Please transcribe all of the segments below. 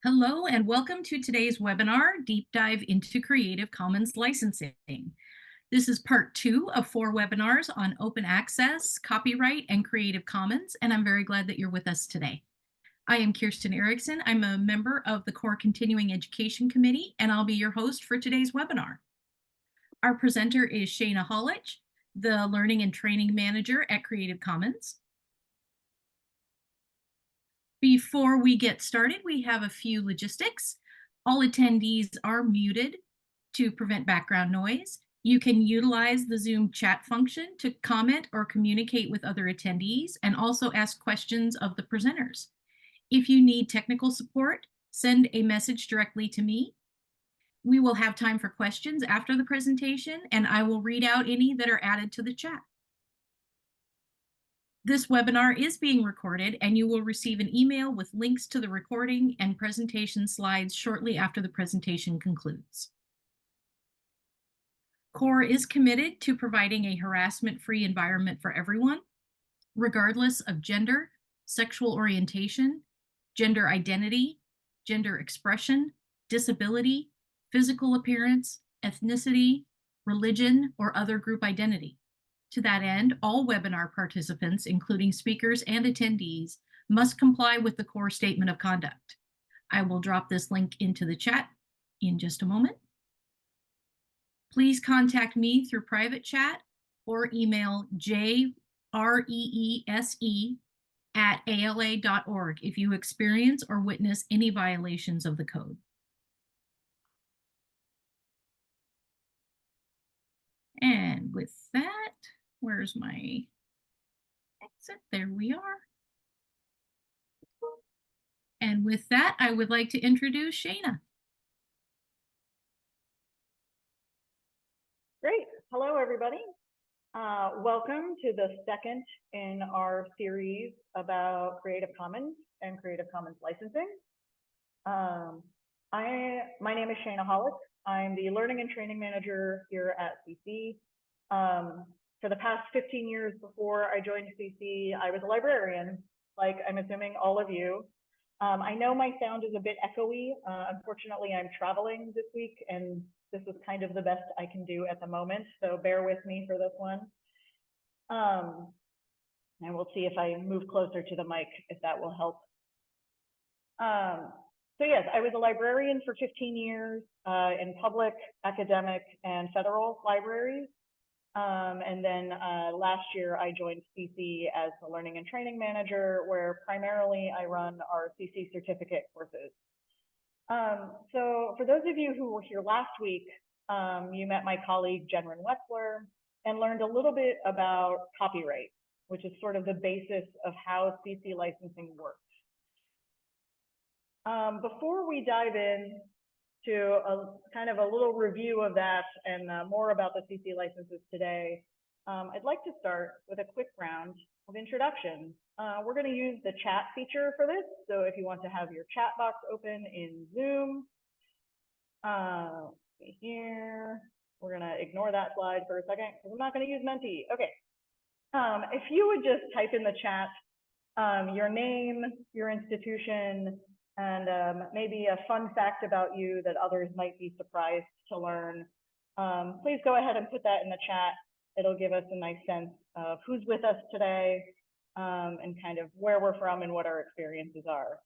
Hello and welcome to today's webinar, Deep Dive into Creative Commons Licensing. This is part 2 of 4 webinars on open access, copyright, and Creative Commons, and I'm very glad that you're with us today. I am Kirsten Erickson. I'm a member of the Core Continuing Education Committee, and I'll be your host for today's webinar. Our presenter is Shana Hollich, the Learning and Training Manager at Creative Commons. Before we get started, we have a few logistics. All attendees are muted to prevent background noise. You can utilize the Zoom chat function to comment or communicate with other attendees and also ask questions of the presenters. If you need technical support, send a message directly to me. We will have time for questions after the presentation, and I will read out any that are added to the chat. This webinar is being recorded, and you will receive an email with links to the recording and presentation slides shortly after the presentation concludes. CORE is committed to providing a harassment-free environment for everyone, regardless of gender, sexual orientation, gender identity, gender expression, disability, physical appearance, ethnicity, religion, or other group identity. To that end, all webinar participants, including speakers and attendees, must comply with the CORE Statement of Conduct. I will drop this link into the chat in just a moment. Please contact me through private chat or email jreese@ala.org if you experience or witness any violations of the code. And with that, where's my exit? There we are. And with that, I would like to introduce Shana. Great. Hello, everybody. Welcome to the second in our series about Creative Commons and Creative Commons licensing. My name is Shana Hollich. I'm the Learning and Training Manager here at CC. For the past 15 years before I joined CC, I was a librarian, like I'm assuming all of you. I know my sound is a bit echoey. Unfortunately, I'm traveling this week, and this is kind of the best I can do at the moment, so bear with me for this one. And we'll see if I move closer to the mic, if that will help. So yes, I was a librarian for 15 years in public, academic, and federal libraries. And then last year I joined CC as the Learning and Training Manager, where primarily I run our CC certificate courses. So for those of you who were here last week, you met my colleague Jenrin Wetzler and learned a little bit about copyright, which is sort of the basis of how CC licensing works. Before we dive in to kind of a little review of that and more about the CC licenses today, I'd like to start with a quick round of introductions. We're going to use the chat feature for this. So if you want to have your chat box open in Zoom, here, we're going to ignore that slide for a second because I'm not going to use Menti. Okay. If you would just type in the chat your name, your institution, and maybe a fun fact about you that others might be surprised to learn, please go ahead and put that in the chat. It'll give us a nice sense of who's with us today and kind of where we're from and what our experiences are.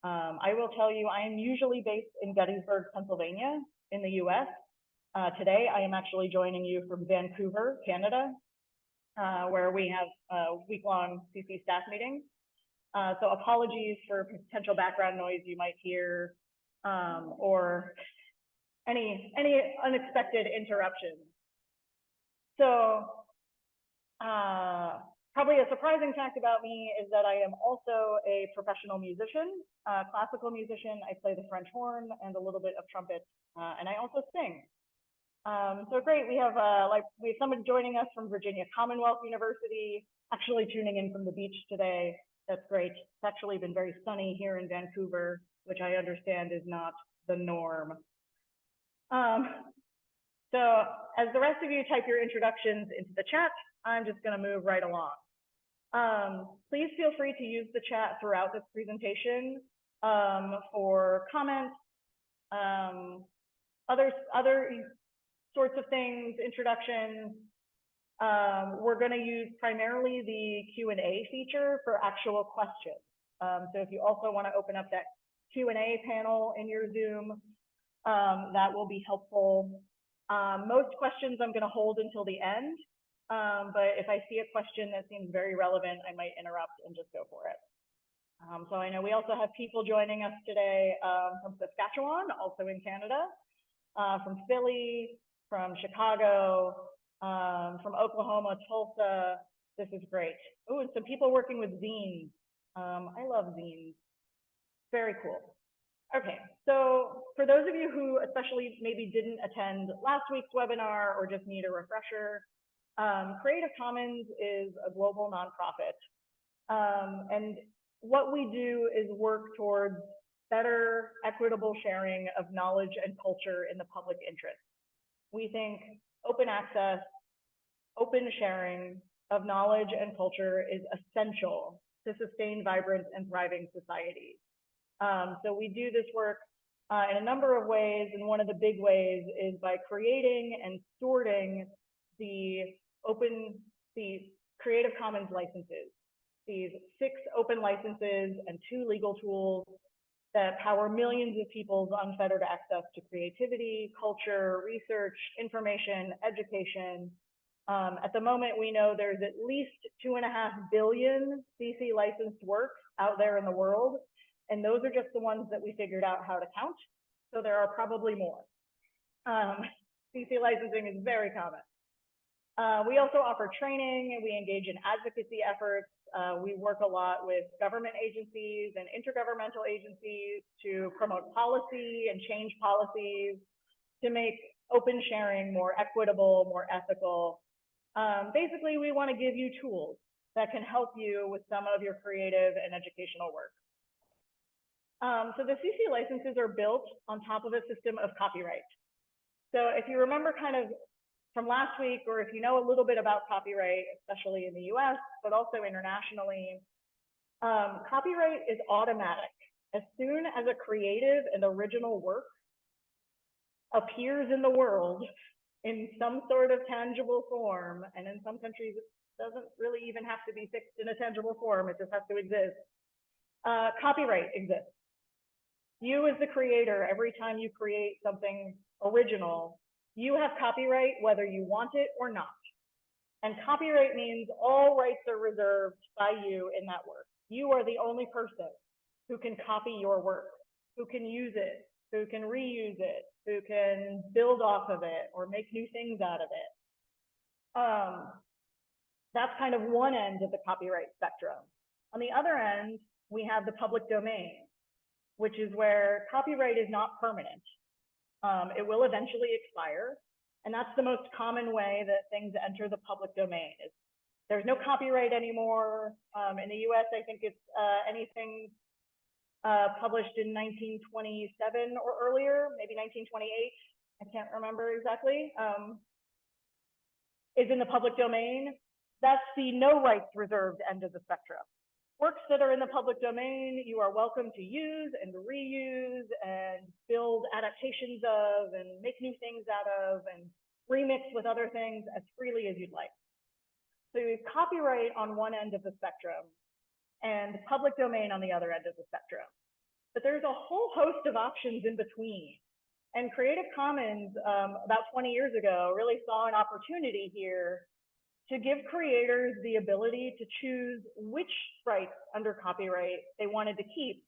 I will tell you, I am usually based in Gettysburg, Pennsylvania in the US. Today, I am actually joining you from Vancouver, Canada, where we have a week-long CC staff meeting. So apologies for potential background noise you might hear or any unexpected interruptions. So probably a surprising fact about me is that I am also a professional musician, classical musician. I play the French horn and a little bit of trumpet, and I also sing. So great, we have someone joining us from Virginia Commonwealth University, actually tuning in from the beach today. That's great. It's actually been very sunny here in Vancouver, which I understand is not the norm. So as the rest of you type your introductions into the chat, I'm just going to move right along. Please feel free to use the chat throughout this presentation. for comments, other sorts of things, introductions. We're going to use primarily the Q&A feature for actual questions. So if you also want to open up that Q&A panel in your Zoom, that will be helpful. Most questions I'm going to hold until the end, but if I see a question that seems very relevant, I might interrupt and just go for it. So I know we also have people joining us today from Saskatchewan, also in Canada, from Philly, from Chicago, from Oklahoma, Tulsa. This is great. Oh, and some people working with zines. I love zines. Very cool. Okay, so for those of you who especially maybe didn't attend last week's webinar or just need a refresher, Creative Commons is a global nonprofit. And what we do is work towards better, equitable sharing of knowledge and culture in the public interest. We think open access, open sharing of knowledge and culture is essential to sustain vibrant and thriving societies. So we do this work in a number of ways, and one of the big ways is by creating and sorting the Creative Commons licenses. These 6 open licenses and 2 legal tools that power millions of people's unfettered access to creativity, culture, research, information, education. At the moment, we know there's at least 2.5 billion CC licensed works out there in the world, and those are just the ones that we figured out how to count. So there are probably more. CC licensing is very common. We also offer training, we engage in advocacy efforts. We work a lot with government agencies and intergovernmental agencies to promote policy and change policies to make open sharing more equitable, more ethical. Basically, we want to give you tools that can help you with some of your creative and educational work. So the CC licenses are built on top of a system of copyright. So if you remember kind of from last week, or if you know a little bit about copyright, especially in the US, but also internationally, copyright is automatic. As soon as a creative and original work appears in the world in some sort of tangible form, and in some countries it doesn't really even have to be fixed in a tangible form, it just has to exist, copyright exists. You as the creator, every time you create something original, you have copyright whether you want it or not. And copyright means all rights are reserved by you in that work. You are the only person who can copy your work, who can use it, who can reuse it, who can build off of it or make new things out of it. That's kind of one end of the copyright spectrum. On the other end, we have the public domain, which is where copyright is not permanent. It will eventually expire, and that's the most common way that things enter the public domain. There's no copyright anymore. In the US, I think it's anything published in 1927 or earlier, maybe 1928, I can't remember exactly, is in the public domain. That's the no rights reserved end of the spectrum. Works that are in the public domain, you are welcome to use and reuse and build adaptations of and make new things out of and remix with other things as freely as you'd like. So you have copyright on one end of the spectrum and public domain on the other end of the spectrum. But there's a whole host of options in between. And Creative Commons, about 20 years ago, really saw an opportunity here to give creators the ability to choose which rights under copyright they wanted to keep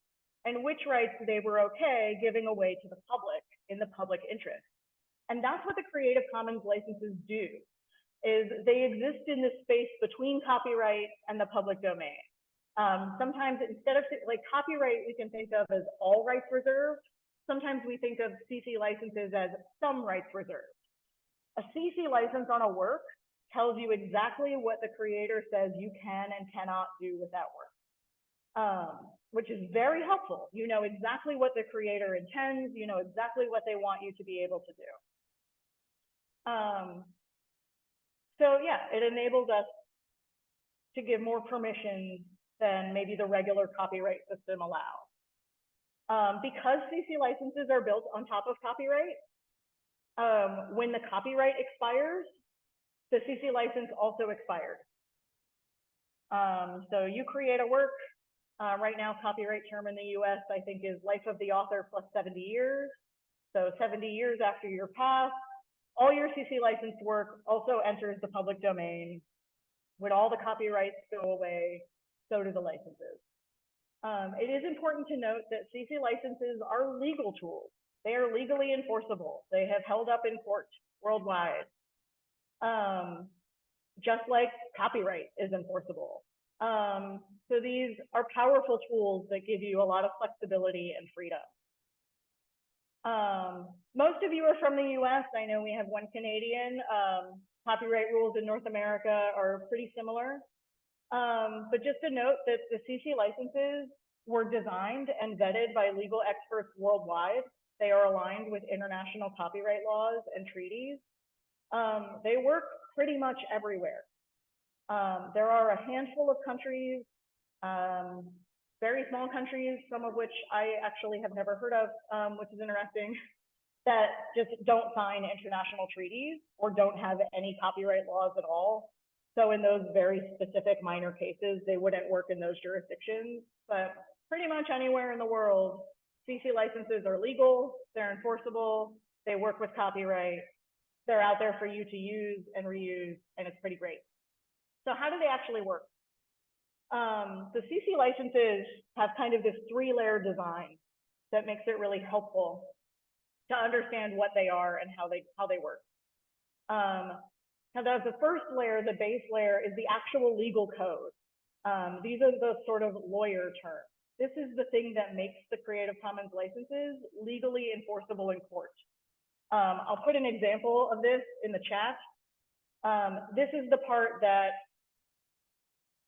and which rights they were okay giving away to the public in the public interest. And that's what the Creative Commons licenses do, is they exist in this space between copyright and the public domain. Sometimes instead of like copyright, we can think of as all rights reserved. Sometimes we think of CC licenses as some rights reserved. A CC license on a work tells you exactly what the creator says you can and cannot do with that work, which is very helpful. You know exactly what the creator intends, you know exactly what they want you to be able to do. So yeah, it enables us to give more permissions than maybe the regular copyright system allows. Because CC licenses are built on top of copyright, when the copyright expires, the CC license also expired. So you create a work, right now copyright term in the US I think is life of the author plus 70 years. So 70 years after your pass, all your CC licensed work also enters the public domain. When all the copyrights go away, so do the licenses. It is important to note that CC licenses are legal tools. They are legally enforceable. They have held up in court worldwide. Just like copyright is enforceable. So these are powerful tools that give you a lot of flexibility and freedom. Most of you are from the US. I know we have one Canadian. Copyright rules in North America are pretty similar. But just to note that the CC licenses were designed and vetted by legal experts worldwide. They are aligned with international copyright laws and treaties. They work pretty much everywhere. There are a handful of countries, very small countries, some of which I actually have never heard of, which is interesting, that just don't sign international treaties or don't have any copyright laws at all. So in those very specific minor cases, they wouldn't work in those jurisdictions. But pretty much anywhere in the world, CC licenses are legal, they're enforceable, they work with copyright, they're out there for you to use and reuse, and it's pretty great. So how do they actually work? The CC licenses have kind of this 3-layer design that makes it really helpful to understand what they are and how they work. Now the first layer, the base layer, is the actual legal code. These are the sort of lawyer terms. This is the thing that makes the Creative Commons licenses legally enforceable in court. I'll put an example of this in the chat. This is the part that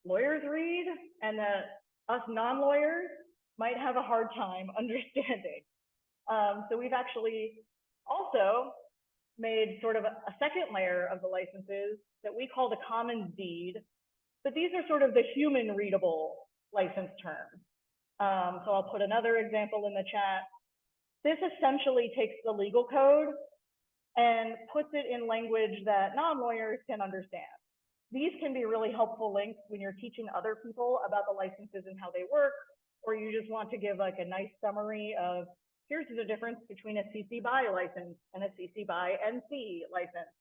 lawyers read and that us non-lawyers might have a hard time understanding. So we've actually also made sort of a second layer of the licenses that we call the Commons Deed, but these are sort of the human readable license terms. So I'll put another example in the chat. This essentially takes the legal code and puts it in language that non-lawyers can understand. These can be really helpful links when you're teaching other people about the licenses and how they work, or you just want to give like a nice summary of, here's the difference between a CC BY license and a CC BY NC license.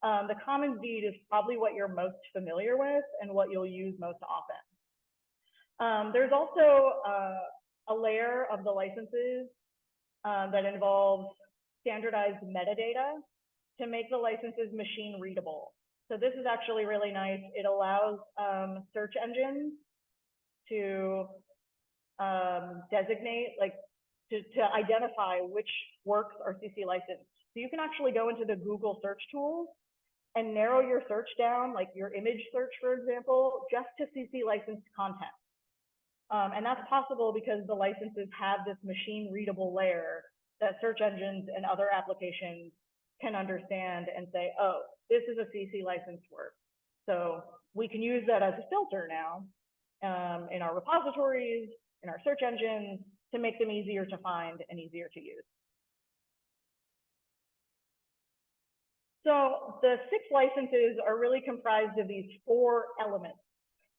The Commons Deed is probably what you're most familiar with and what you'll use most often. There's also a layer of the licenses that involves standardized metadata to make the licenses machine readable. So this is actually really nice. It allows search engines to designate, like to identify which works are CC licensed. So you can actually go into the Google search tools and narrow your search down, like your image search, for example, just to CC licensed content. And that's possible because the licenses have this machine readable layer that search engines and other applications can understand and say, oh, this is a CC licensed work. So we can use that as a filter now in our repositories, in our search engines, to make them easier to find and easier to use. So the 6 licenses are really comprised of these 4 elements,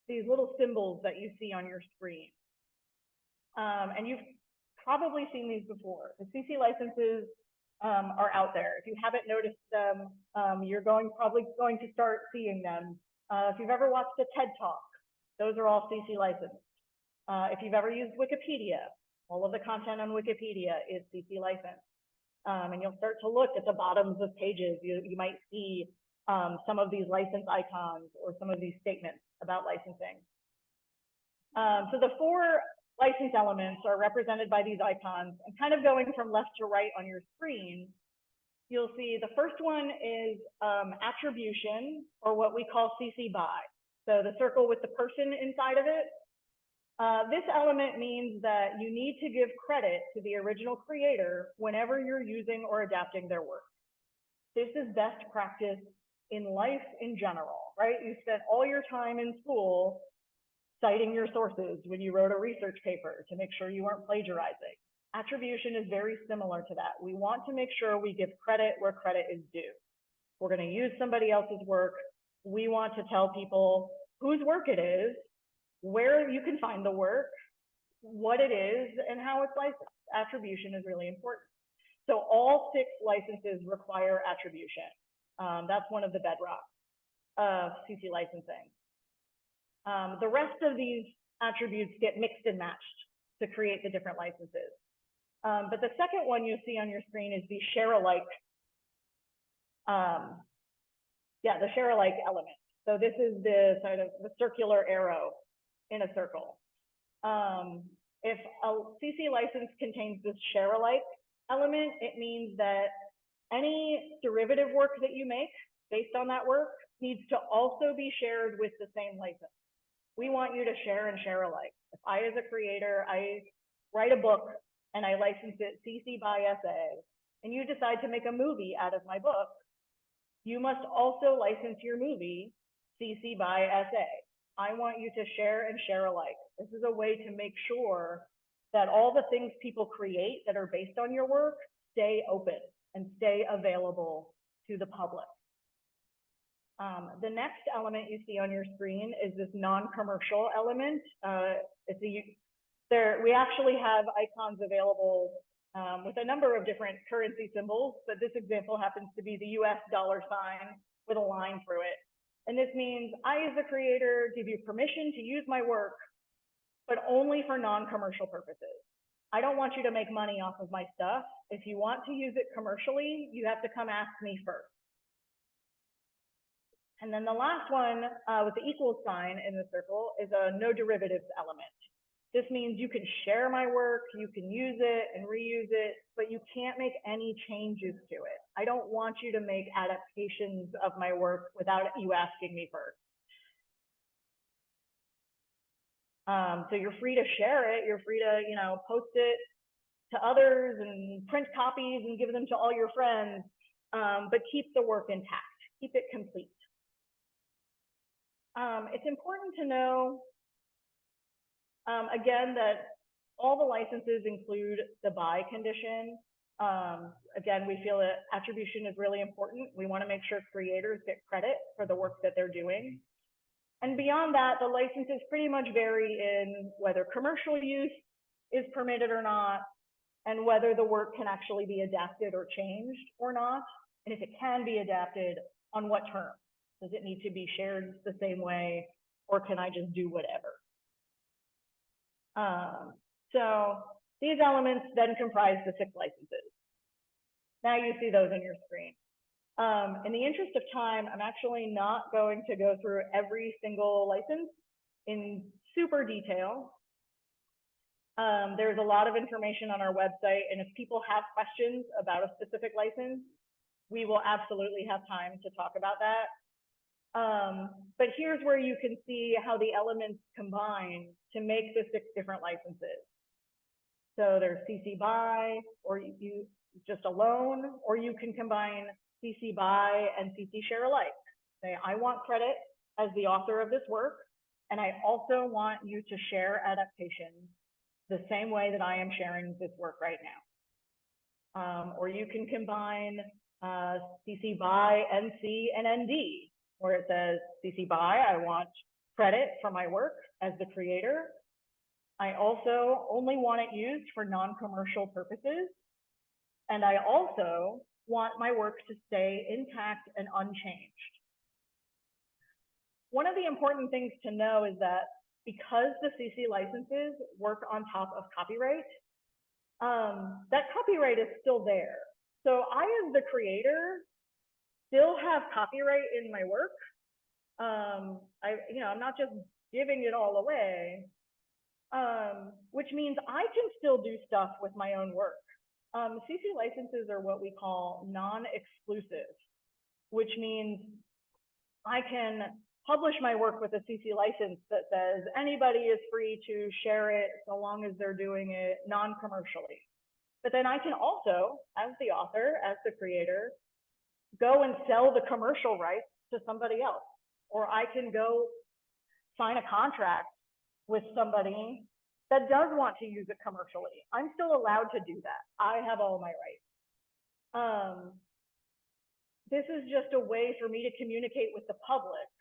these little symbols that you see on your screen. And you've probably seen these before. The CC licenses are out there. If you haven't noticed them, you're probably going to start seeing them. If you've ever watched a TED Talk, those are all CC licensed. If you've ever used Wikipedia, all of the content on Wikipedia is CC licensed. And you'll start to look at the bottoms of pages. You might see some of these license icons or some of these statements about licensing. So the 4 license elements are represented by these icons, and kind of going from left to right on your screen, you'll see the first one is attribution, or what we call CC BY. So the circle with the person inside of it. This element means that you need to give credit to the original creator whenever you're using or adapting their work. This is best practice in life in general, right? You spent all your time in school citing your sources when you wrote a research paper to make sure you weren't plagiarizing. Attribution is very similar to that. We want to make sure we give credit where credit is due. We're going to use somebody else's work. We want to tell people whose work it is, where you can find the work, what it is, and how it's licensed. Attribution is really important. So all 6 licenses require attribution. That's one of the bedrocks of CC licensing. The rest of these attributes get mixed and matched to create the different licenses. But the second one you see on your screen is the share-alike. The share-alike element. So this is the sort of the circular arrow in a circle. If a CC license contains this share-alike element, it means that any derivative work that you make based on that work needs to also be shared with the same license. We want you to share and share alike. If I, as a creator, I write a book and I license it CC by SA, and you decide to make a movie out of my book, you must also license your movie CC by SA. I want you to share and share alike. This is a way to make sure that all the things people create that are based on your work stay open and stay available to the public. The next element you see on your screen is this non-commercial element. We actually have icons available with a number of different currency symbols, but this example happens to be the US dollar sign with a line through it. And this means I, as a creator, give you permission to use my work, but only for non-commercial purposes. I don't want you to make money off of my stuff. If you want to use it commercially, you have to come ask me first. And then the last one with the equal sign in the circle is a no derivatives element. This means you can share my work, you can use it and reuse it, but you can't make any changes to it. I don't want you to make adaptations of my work without you asking me first. So you're free to share it, you're free to, post it to others and print copies and give them to all your friends, but keep the work intact, keep it complete. It's important to know, again, that all the licenses include the by condition. Again, we feel that attribution is really important. We want to make sure creators get credit for the work that they're doing. And beyond that, the licenses pretty much vary in whether commercial use is permitted or not, and whether the work can actually be adapted or changed or not. And if it can be adapted, on what terms? Does it need to be shared the same way, or can I just do whatever? So these elements then comprise the 6 licenses. Now you see those on your screen. In the interest of time, I'm actually not going to go through every single license in super detail. There's a lot of information on our website, and if people have questions about a specific license, we will absolutely have time to talk about that. But here's where you can see how the elements combine to make the 6 different licenses. So there's CC BY, or you just alone, or you can combine CC BY and CC share alike. Say, I want credit as the author of this work, and I also want you to share adaptations the same way that I am sharing this work right now. Or you can combine CC BY, NC, and ND, where it says CC BY, I want credit for my work as the creator. I also only want it used for non-commercial purposes. And I also want my work to stay intact and unchanged. One of the important things to know is that because the CC licenses work on top of copyright, that copyright is still there. So I, as the creator, still have copyright in my work. I'm not just giving it all away, which means I can still do stuff with my own work. CC licenses are what we call non-exclusive, which means I can publish my work with a CC license that says anybody is free to share it so long as they're doing it non-commercially. But then I can also, as the author, as the creator, go and sell the commercial rights to somebody else. Or I can go sign a contract with somebody that does want to use it commercially. I'm still allowed to do that. I have all my rights. This is just a way for me to communicate with the public.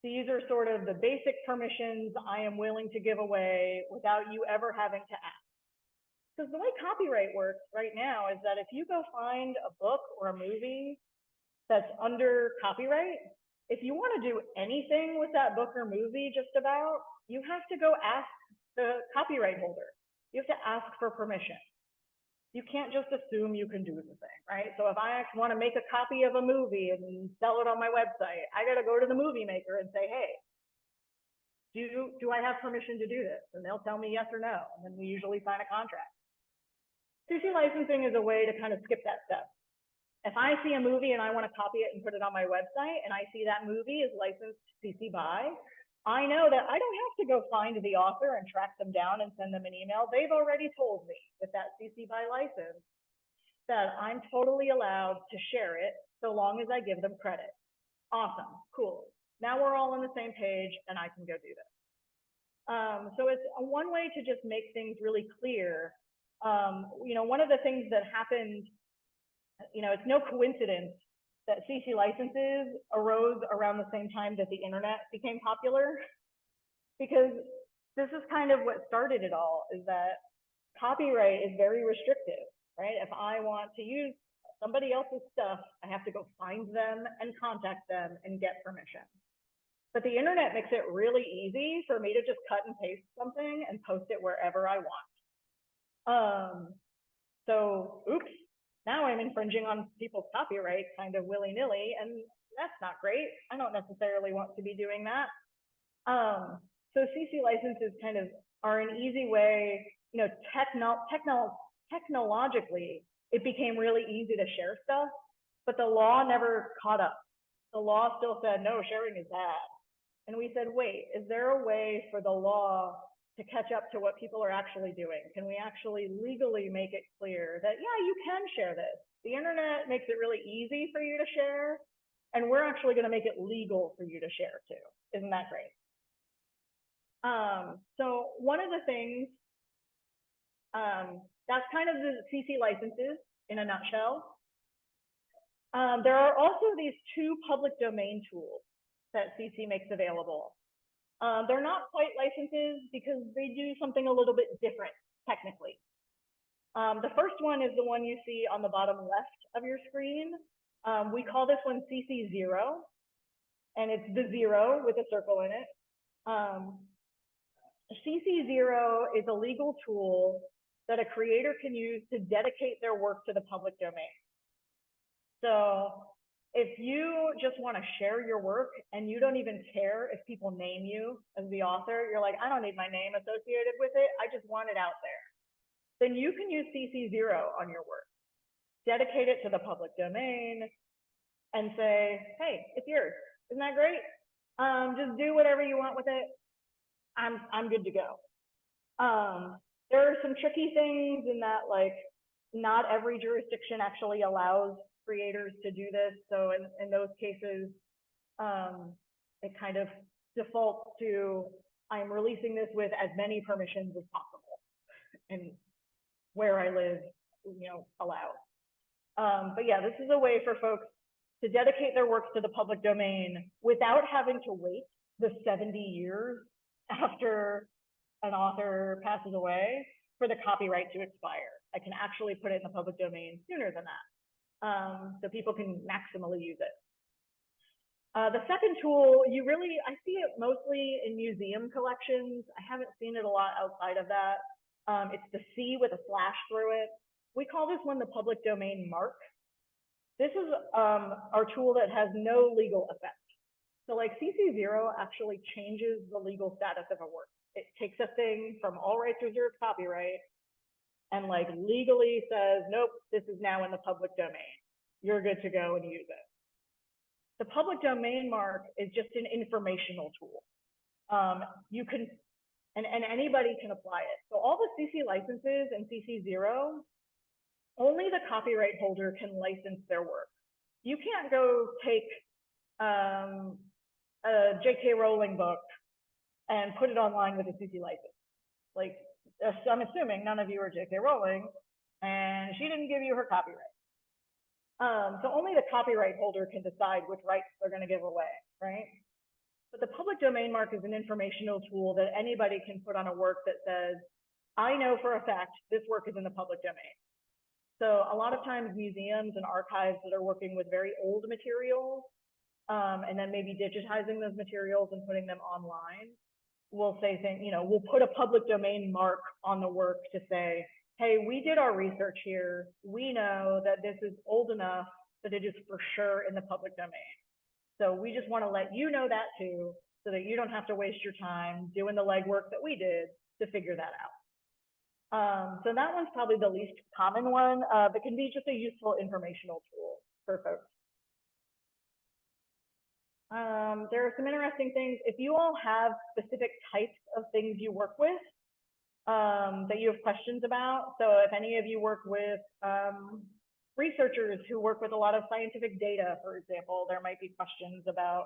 These are sort of the basic permissions I am willing to give away without you ever having to ask. Because the way copyright works right now is that if you go find a book or a movie that's under copyright, if you want to do anything with that book or movie just about, you have to go ask the copyright holder. You have to ask for permission. You can't just assume you can do the thing, right? So if I want to make a copy of a movie and sell it on my website, I got to go to the movie maker and say, hey, do I have permission to do this? And they'll tell me yes or no. And then we usually sign a contract. CC licensing is a way to kind of skip that step. If I see a movie and I want to copy it and put it on my website, and I see that movie is licensed CC BY, I know that I don't have to go find the author and track them down and send them an email. They've already told me with that CC BY license that I'm totally allowed to share it so long as I give them credit. Awesome, cool. Now we're all on the same page and I can go do this. So it's one way to just make things really clear. One of the things that happened, it's no coincidence that CC licenses arose around the same time that the internet became popular, because this is kind of what started it all, is that copyright is very restrictive, right? If I want to use somebody else's stuff, I have to go find them and contact them and get permission. But the internet makes it really easy for me to just cut and paste something and post it wherever I want. So, oops. Now I'm infringing on people's copyright kind of willy-nilly, and that's not great. I don't necessarily want to be doing that. So CC licenses kind of are an easy way, technologically, it became really easy to share stuff, but the law never caught up. The law still said, no, sharing is bad. And we said, wait, is there a way for the law to catch up to what people are actually doing? Can we actually legally make it clear that, yeah, you can share this? The internet makes it really easy for you to share, and we're actually going to make it legal for you to share too. Isn't that great? So one of the things, that's kind of the CC licenses in a nutshell. There are also these two public domain tools that CC makes available. They're not quite licenses because they do something a little bit different technically. The first one is the one you see on the bottom left of your screen. We call this one CC0, and it's the 0 with a circle in it. CC0 is a legal tool that a creator can use to dedicate their work to the public domain. So if you just want to share your work and you don't even care if people name you as the author, you're like, I don't need my name associated with it, I just want it out there, then you can use CC0 on your work. Dedicate it to the public domain and say, hey, it's yours. Isn't that great? Just do whatever you want with it. I'm good to go. There are some tricky things in that, like, not every jurisdiction actually allows creators to do this. So in those cases, it kind of defaults to, I'm releasing this with as many permissions as possible, and where I live, allows. But yeah, this is a way for folks to dedicate their works to the public domain without having to wait the 70 years after an author passes away for the copyright to expire. I can actually put it in the public domain sooner than that. So people can maximally use it. The second tool, I see it mostly in museum collections. I haven't seen it a lot outside of that. It's the C with a slash through it. We call this one the public domain mark. This is our tool that has no legal effect. So like CC0 actually changes the legal status of a work. It takes a thing from all rights reserved copyright and like legally says, nope, this is now in the public domain. You're good to go and use it. The public domain mark is just an informational tool. You can, and anybody can apply it. So all the CC licenses and CC0, only the copyright holder can license their work. You can't go take a J.K. Rowling book and put it online with a CC license. Like, I'm assuming none of you are J.K. Rowling, and she didn't give you her copyright. So only the copyright holder can decide which rights they're going to give away, right? But the public domain mark is an informational tool that anybody can put on a work that says, I know for a fact this work is in the public domain. So a lot of times museums and archives that are working with very old materials, and then maybe digitizing those materials and putting them online, will say things, you know, we'll put a public domain mark on the work to say, hey, we did our research here. We know that this is old enough that it is for sure in the public domain. So we just want to let you know that too, so that you don't have to waste your time doing the legwork that we did to figure that out. So that one's probably the least common one, but can be just a useful informational tool for folks. There are some interesting things. If you all have specific types of things you work with that you have questions about, so if any of you work with researchers who work with a lot of scientific data, for example, there might be questions about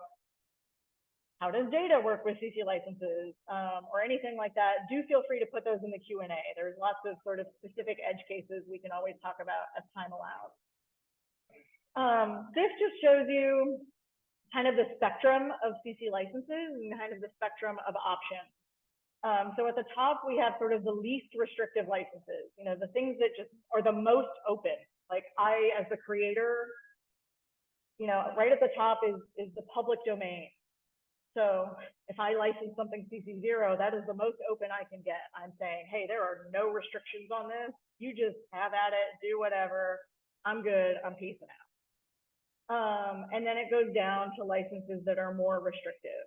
how does data work with CC licenses, or anything like that. Do feel free to put those in the Q&A. There's lots of sort of specific edge cases we can always talk about as time allows. This just shows you kind of the spectrum of CC licenses and kind of the spectrum of options. So at the top, we have sort of the least restrictive licenses, you know, the things that just are the most open. Like I, as the creator, you know, right at the top is the public domain. So if I license something CC0, that is the most open I can get. I'm saying, hey, there are no restrictions on this. You just have at it, do whatever. I'm good, I'm peacing out. And then it goes down to licenses that are more restrictive.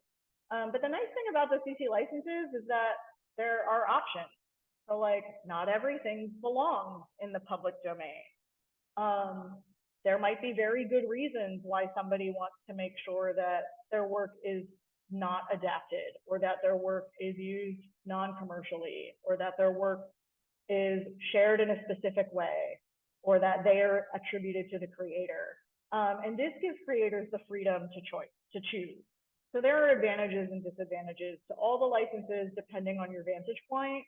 But the nice thing about the CC licenses is that there are options. So like not everything belongs in the public domain. There might be very good reasons why somebody wants to make sure that their work is not adapted, or that their work is used non-commercially, or that their work is shared in a specific way, or that they are attributed to the creator. And this gives creators the freedom to choose. So there are advantages and disadvantages to all the licenses depending on your vantage point.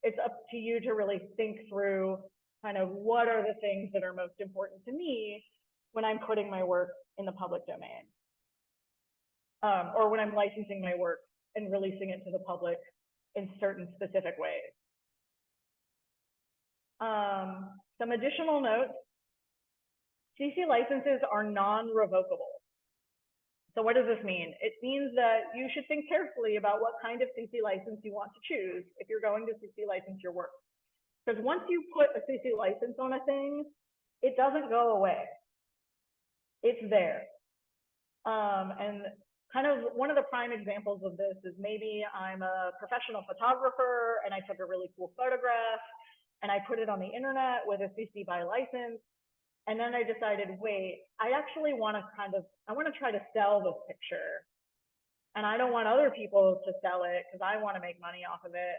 It's up to you to really think through kind of what are the things that are most important to me when I'm putting my work in the public domain. Or when I'm licensing my work and releasing it to the public in certain specific ways. Some additional notes. CC licenses are non-revocable. So what does this mean? It means that you should think carefully about what kind of CC license you want to choose if you're going to CC license your work. Because once you put a CC license on a thing, it doesn't go away. It's there. And kind of one of the prime examples of this is maybe I'm a professional photographer and I took a really cool photograph and I put it on the internet with a CC BY license. And then I decided, wait, I actually want to I want to try to sell this picture. And I don't want other people to sell it because I want to make money off of it.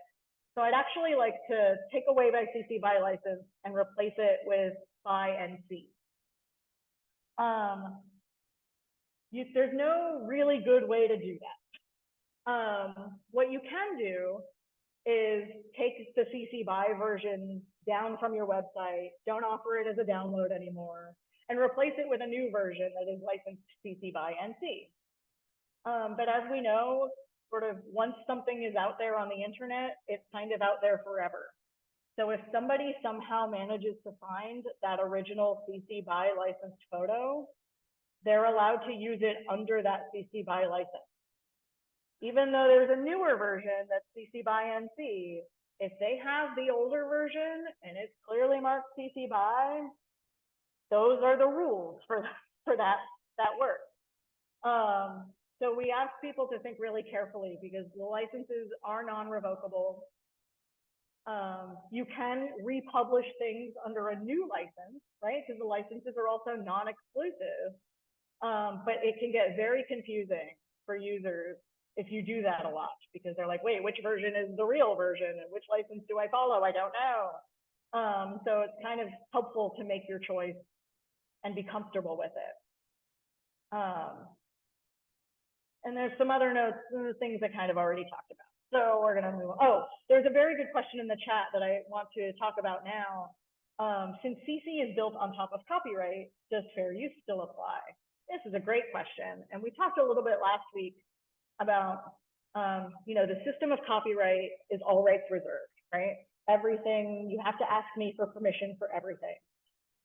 So I'd actually like to take away my CC BY license and replace it with BY NC. There's no really good way to do that. What you can do is take the CC BY version down from your website, don't offer it as a download anymore, and replace it with a new version that is licensed CC BY NC. But as we know, sort of once something is out there on the internet, it's kind of out there forever. So if somebody somehow manages to find that original CC BY licensed photo, they're allowed to use it under that CC BY license. Even though there's a newer version that's CC BY NC, if they have the older version and it's clearly marked CC BY, those are the rules for that work. So we ask people to think really carefully because the licenses are non-revocable. You can republish things under a new license, right? Because the licenses are also non-exclusive. But it can get very confusing for users if you do that a lot, because they're like, wait, which version is the real version and which license do I follow? I don't know. So it's kind of helpful to make your choice and be comfortable with it. And there's some other notes, some of the things I kind of already talked about. So we're gonna move. Oh, there's a very good question in the chat that I want to talk about now. Since CC is built on top of copyright, does fair use still apply? This is a great question, and we talked a little bit last week about, the system of copyright is all rights reserved, right? Everything, you have to ask me for permission for everything.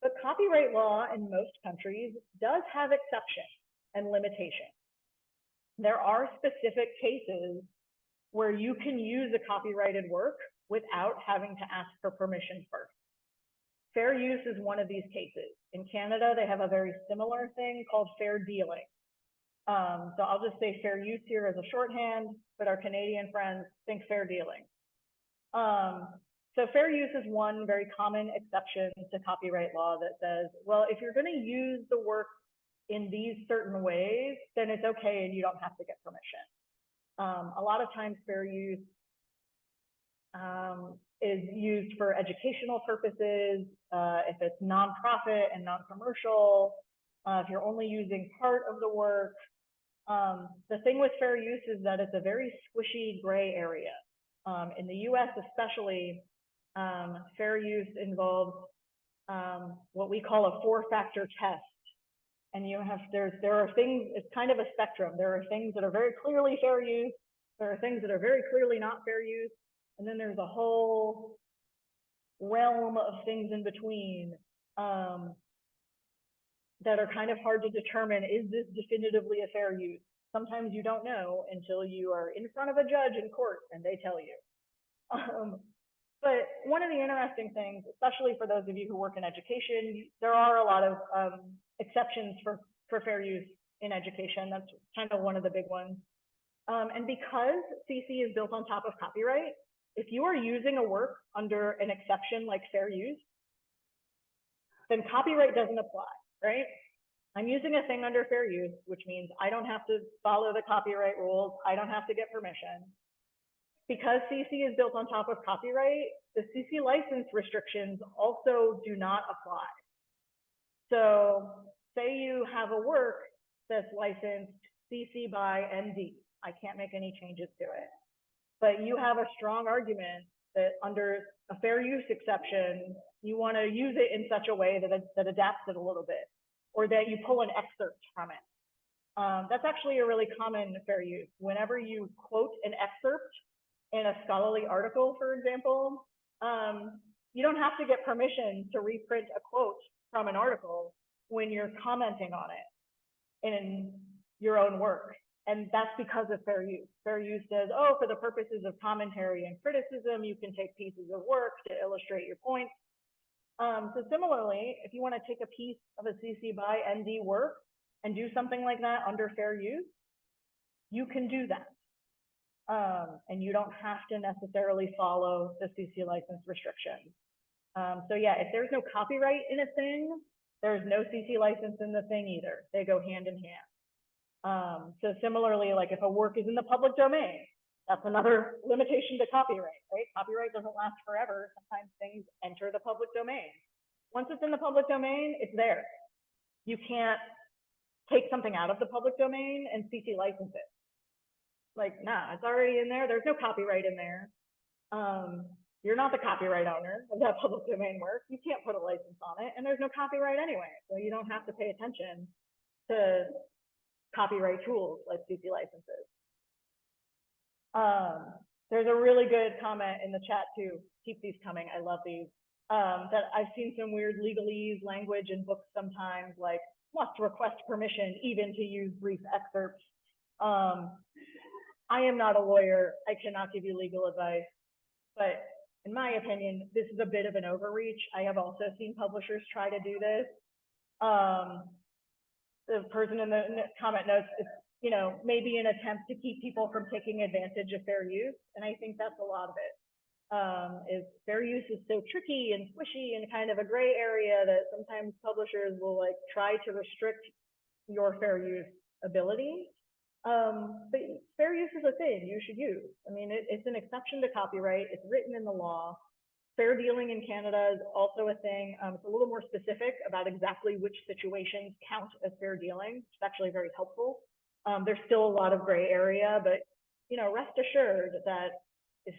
But copyright law in most countries does have exceptions and limitations. There are specific cases where you can use a copyrighted work without having to ask for permission first. Fair use is one of these cases. In Canada, they have a very similar thing called fair dealing. So I'll just say fair use here as a shorthand, but our Canadian friends think fair dealing. So fair use is one very common exception to copyright law that says, well, if you're going to use the work in these certain ways, then it's okay and you don't have to get permission. A lot of times fair use is used for educational purposes, if it's nonprofit and non-commercial, if you're only using part of the work. The thing with fair use is that it's a very squishy gray area. In the US especially, fair use involves what we call a 4-factor test. And there are things, it's kind of a spectrum. There are things that are very clearly fair use. There are things that are very clearly not fair use. And then there's a whole realm of things in between that are kind of hard to determine, is this definitively a fair use? Sometimes you don't know until you are in front of a judge in court and they tell you. But one of the interesting things, especially for those of you who work in education, there are a lot of exceptions for fair use in education. That's kind of one of the big ones. And because CC is built on top of copyright, if you are using a work under an exception like fair use, then copyright doesn't apply, right? I'm using a thing under fair use, which means I don't have to follow the copyright rules. I don't have to get permission. Because CC is built on top of copyright, the CC license restrictions also do not apply. So say you have a work that's licensed CC by ND. I can't make any changes to it. But you have a strong argument that under a fair use exception, you want to use it in such a way that adapts it a little bit, or that you pull an excerpt from it. That's actually a really common fair use. Whenever you quote an excerpt in a scholarly article, for example, you don't have to get permission to reprint a quote from an article when you're commenting on it in your own work. And that's because of fair use. Fair use says, oh, for the purposes of commentary and criticism, you can take pieces of work to illustrate your points. So similarly, if you want to take a piece of a CC by ND work and do something like that under fair use, you can do that. And you don't have to necessarily follow the CC license restrictions. So yeah, if there's no copyright in a thing, there's no CC license in the thing either. They go hand in hand. So similarly, like if a work is in the public domain, that's another limitation to copyright, right? Copyright doesn't last forever. Sometimes things enter the public domain. Once it's in the public domain, it's there. You can't take something out of the public domain and CC license it. Like, nah, it's already in there. There's no copyright in there. You're not the copyright owner of that public domain work. You can't put a license on it, and there's no copyright anyway. So you don't have to pay attention to copyright tools like CC licenses. There's a really good comment in the chat too. Keep these coming. I love these. That I've seen some weird legalese language in books sometimes, like must request permission even to use brief excerpts. I am not a lawyer. I cannot give you legal advice, but in my opinion, this is a bit of an overreach. I have also seen publishers try to do this. The person in the comment notes, maybe an attempt to keep people from taking advantage of fair use. And I think that's a lot of it. Is fair use is so tricky and squishy and kind of a gray area that sometimes publishers will like try to restrict your fair use ability. But fair use is a thing you should use. I mean, it's an exception to copyright. It's written in the law. Fair dealing in Canada is also a thing. It's a little more specific about exactly which situations count as fair dealing, which is actually very helpful. There's still a lot of gray area, but rest assured that if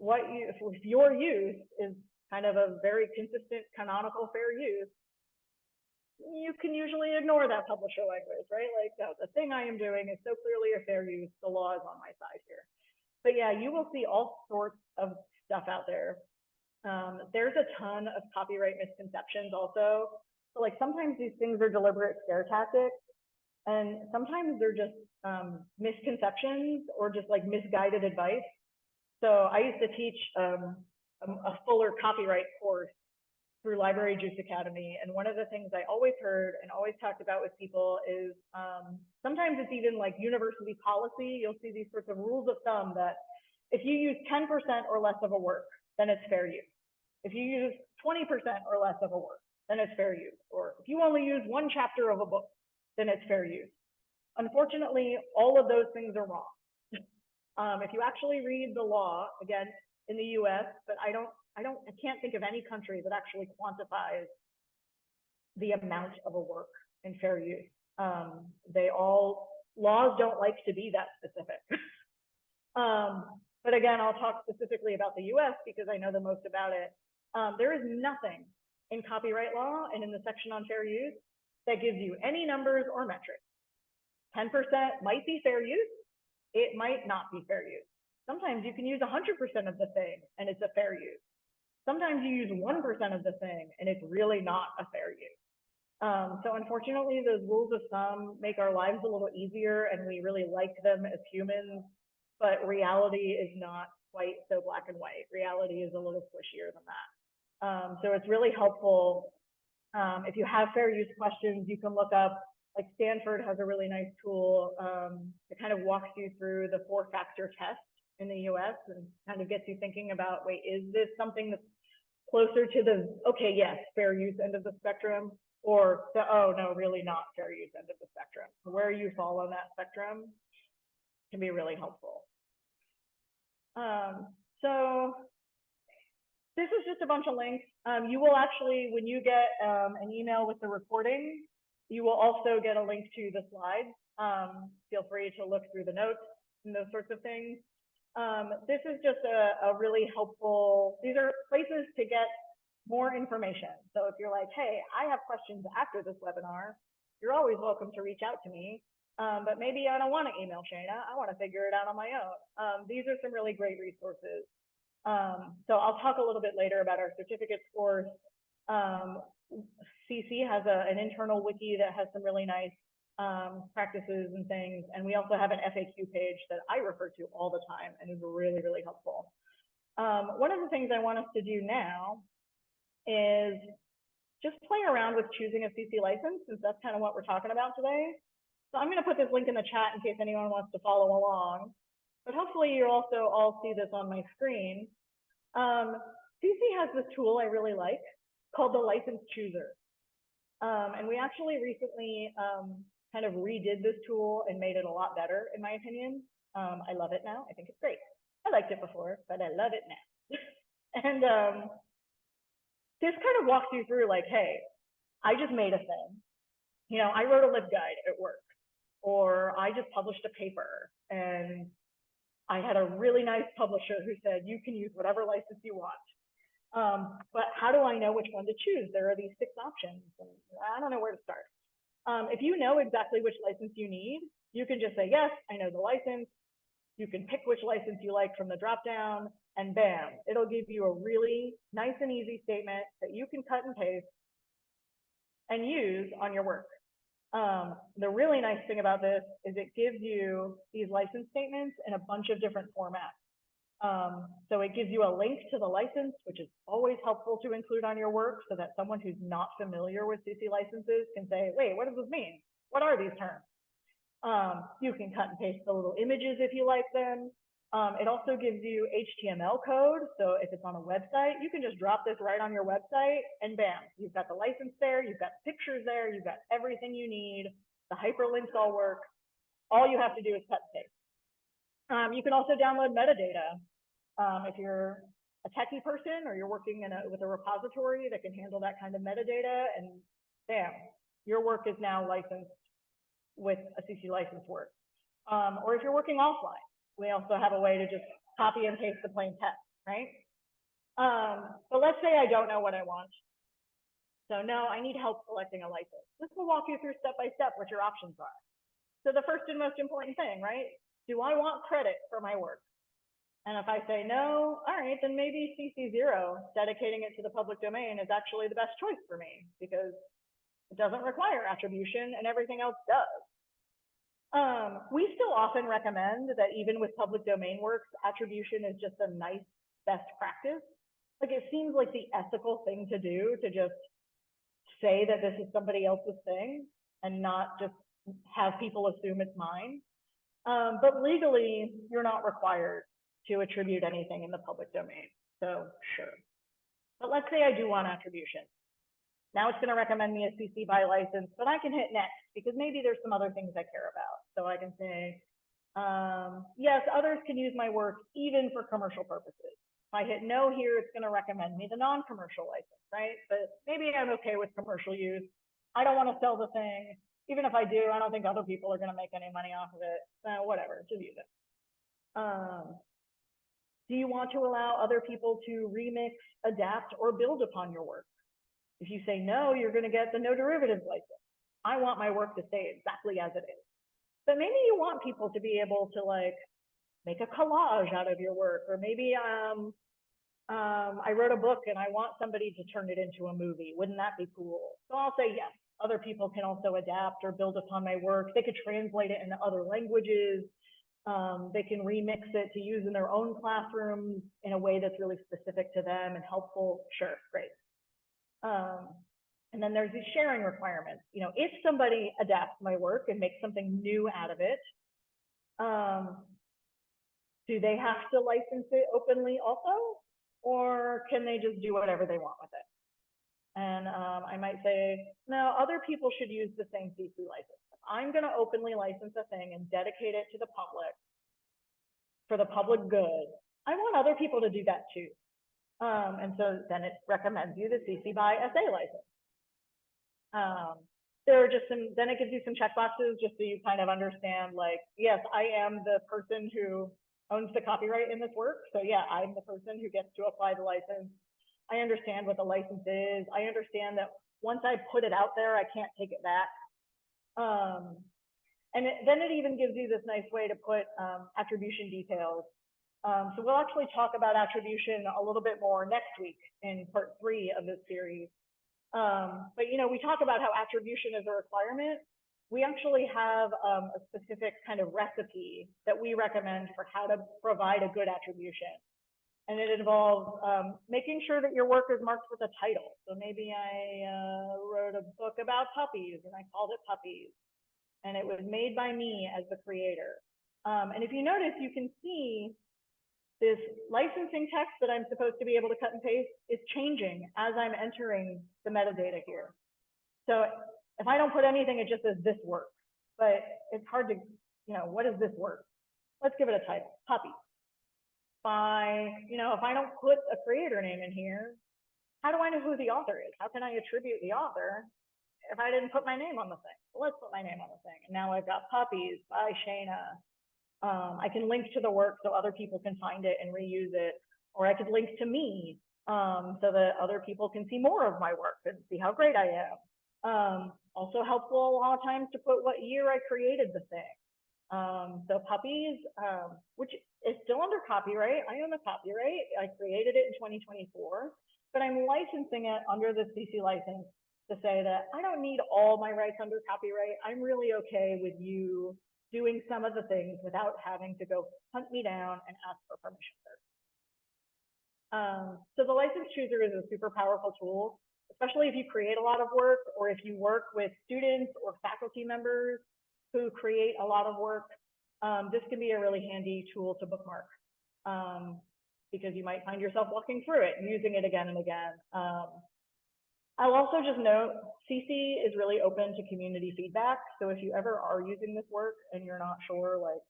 if your use is kind of a very consistent canonical fair use, you can usually ignore that publisher language, right? Like, no, the thing I am doing is so clearly a fair use, the law is on my side here. But yeah, you will see all sorts of stuff out there. There's a ton of copyright misconceptions also. So like sometimes these things are deliberate scare tactics, and sometimes they're just misconceptions or just like misguided advice. So I used to teach a fuller copyright course through Library Juice Academy. And one of the things I always heard and always talked about with people is sometimes it's even like university policy. You'll see these sorts of rules of thumb that if you use 10% or less of a work, then it's fair use. If you use 20% or less of a work, then it's fair use. Or if you only use one chapter of a book, then it's fair use. Unfortunately, all of those things are wrong. If you actually read the law, again, in the US, but I can't think of any country that actually quantifies the amount of a work in fair use. Laws don't like to be that specific. But again, I'll talk specifically about the US because I know the most about it. There is nothing in copyright law and in the section on fair use that gives you any numbers or metrics. 10% might be fair use. It might not be fair use. Sometimes you can use 100% of the thing and it's a fair use. Sometimes you use 1% of the thing and it's really not a fair use. So unfortunately, those rules of thumb make our lives a little easier and we really like them as humans, but reality is not quite so black and white. Reality is a little squishier than that. So it's really helpful. If you have fair use questions, you can look up, like Stanford has a really nice tool that kind of walks you through the 4-factor test in the US and kind of gets you thinking about, wait, is this something that's closer to the, okay, yes, fair use end of the spectrum, or the, oh, no, really not fair use end of the spectrum. Where you fall on that spectrum can be really helpful. So this is just a bunch of links. You will actually, when you get an email with the recording, you will also get a link to the slides. Feel free to look through the notes and those sorts of things. This is just a really helpful, these are places to get more information. So if you're like, hey, I have questions after this webinar, you're always welcome to reach out to me. But maybe I don't want to email Shana. I want to figure it out on my own. These are some really great resources. So I'll talk a little bit later about our certificates course. CC has an internal wiki that has some really nice practices and things. And we also have an FAQ page that I refer to all the time and is really, really helpful. One of the things I want us to do now is just play around with choosing a CC license, since that's kind of what we're talking about today. So I'm going to put this link in the chat in case anyone wants to follow along. But hopefully you also all see this on my screen. CC has this tool I really like called the License Chooser. And we actually recently kind of redid this tool and made it a lot better, in my opinion. I love it now. I think it's great. I liked it before, but I love it now. And this kind of walks you through like, hey, I just made a thing. I wrote a LibGuide at work, or I just published a paper and I had a really nice publisher who said, you can use whatever license you want. But how do I know which one to choose? There are these 6 options and I don't know where to start. If you know exactly which license you need, you can just say, yes, I know the license. You can pick which license you like from the dropdown, and bam, it'll give you a really nice and easy statement that you can cut and paste and use on your work. The really nice thing about this is it gives you these license statements in a bunch of different formats. So it gives you a link to the license, which is always helpful to include on your work so that someone who's not familiar with CC licenses can say, wait, what does this mean? What are these terms? You can cut and paste the little images if you like them. It also gives you HTML code. So if it's on a website, you can just drop this right on your website and bam, you've got the license there, you've got pictures there, you've got everything you need. The hyperlinks all work. All you have to do is cut and paste. You can also download metadata. If you're a techie person or you're working with a repository that can handle that kind of metadata, and bam, your work is now licensed with a CC license work. Or if you're working offline, we also have a way to just copy and paste the plain text, right? But let's say I don't know what I want. So no, I need help selecting a license. This will walk you through step by step what your options are. So the first and most important thing, right? Do I want credit for my work? And if I say no, all right, then maybe CC0, dedicating it to the public domain, is actually the best choice for me because it doesn't require attribution and everything else does. We still often recommend that even with public domain works, attribution is just a nice best practice. Like it seems like the ethical thing to do to just say that this is somebody else's thing and not just have people assume it's mine. But legally, you're not required to attribute anything in the public domain. So sure. But let's say I do want attribution. Now it's going to recommend me a CC BY license, but I can hit next because maybe there's some other things I care about. So I can say, yes, others can use my work even for commercial purposes. If I hit no here, it's going to recommend me the non-commercial license, right? But maybe I'm okay with commercial use. I don't want to sell the thing. Even if I do, I don't think other people are going to make any money off of it. Whatever, just use it. Do you want to allow other people to remix, adapt, or build upon your work? If you say no, you're going to get the no derivatives license. I want my work to stay exactly as it is. But maybe you want people to be able to like make a collage out of your work, or maybe I wrote a book and I want somebody to turn it into a movie. Wouldn't that be cool? So I'll say yes. Other people can also adapt or build upon my work. They could translate it into other languages. They can remix it to use in their own classrooms in a way that's really specific to them and helpful. Sure, great. And then there's these sharing requirements. You know, if somebody adapts my work and makes something new out of it, do they have to license it openly also? Or can they just do whatever they want with it? And I might say, no, other people should use the same CC license. I'm going to openly license a thing and dedicate it to the public for the public good. I want other people to do that too. And so then it recommends you the CC BY SA license. There are just some, then it gives you some checkboxes just so you kind of understand like, yes, I am the person who owns the copyright in this work. So yeah, I'm the person who gets to apply the license. I understand what the license is. I understand that once I put it out there, I can't take it back. And then it even gives you this nice way to put attribution details. So we'll actually talk about attribution a little bit more next week in part 3 of this series. But you know, we talk about how attribution is a requirement. We actually have a specific kind of recipe that we recommend for how to provide a good attribution. And it involves making sure that your work is marked with a title. So maybe I wrote a book about puppies and I called it Puppies. And it was made by me as the creator. And if you notice, you can see this licensing text that I'm supposed to be able to cut and paste is changing as I'm entering the metadata here. So if I don't put anything, it just says this works. But it's hard to, you know, what is this work? Let's give it a title, Puppy. You know, if I don't put a creator name in here, how do I know who the author is? How can I attribute the author if I didn't put my name on the thing? Well, let's put my name on the thing. And now I've got Puppies by Shayna. I can link to the work so other people can find it and reuse it. Or I could link to me so that other people can see more of my work and see how great I am. Also helpful a lot of times to put what year I created the thing. So Puppies, which is still under copyright. I own the copyright. I created it in 2024, but I'm licensing it under the CC license to say that I don't need all my rights under copyright. I'm really okay with you doing some of the things without having to go hunt me down and ask for permission first. So the license chooser is a super powerful tool, especially if you create a lot of work or if you work with students or faculty members who create a lot of work. This can be a really handy tool to bookmark because you might find yourself walking through it and using it again and again. I'll also just note, CC is really open to community feedback. So if you ever are using this work and you're not sure, like,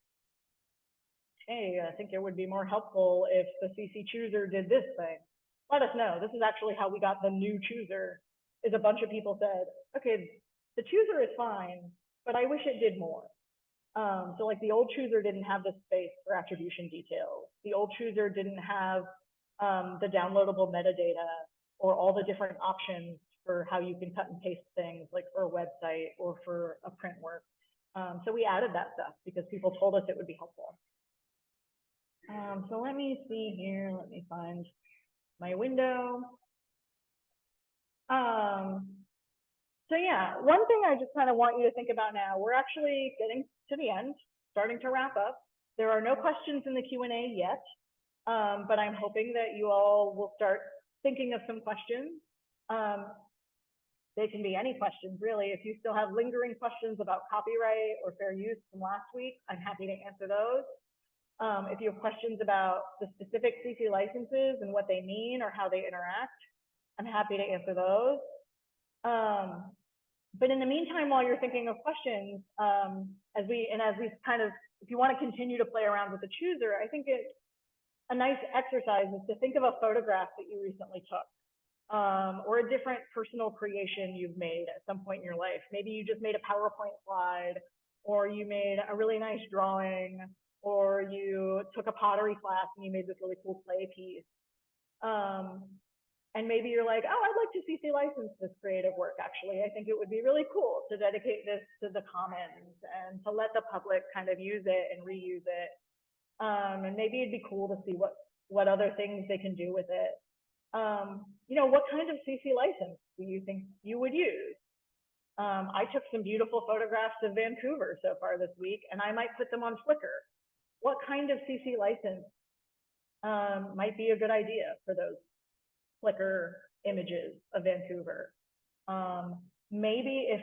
hey, I think it would be more helpful if the CC chooser did this thing, let us know. This is actually how we got the new chooser, is a bunch of people said, okay, the chooser is fine, but I wish it did more. So like the old chooser didn't have the space for attribution details. The old chooser didn't have the downloadable metadata or all the different options for how you can cut and paste things, like for a website or for a print work. So we added that stuff because people told us it would be helpful. So let me see here. Let me find my window. So yeah, one thing I just kind of want you to think about now, we're actually getting to the end, starting to wrap up. There are no questions in the Q&A yet, but I'm hoping that you all will start thinking of some questions. They can be any questions, really. If you still have lingering questions about copyright or fair use from last week, I'm happy to answer those. If you have questions about the specific CC licenses and what they mean or how they interact, I'm happy to answer those. But in the meantime, while you're thinking of questions, as we kind of, if you want to continue to play around with the chooser, I think it's a nice exercise is to think of a photograph that you recently took, or a different personal creation you've made at some point in your life. Maybe you just made a PowerPoint slide, or you made a really nice drawing, or you took a pottery class and you made this really cool clay piece. And maybe you're like, oh, I'd like to CC license this creative work, actually. I think it would be really cool to dedicate this to the commons and to let the public kind of use it and reuse it. And maybe it'd be cool to see what other things they can do with it. You know, what kind of CC license do you think you would use? I took some beautiful photographs of Vancouver so far this week, and I might put them on Flickr. What kind of CC license might be a good idea for those Flickr images of Vancouver? Maybe if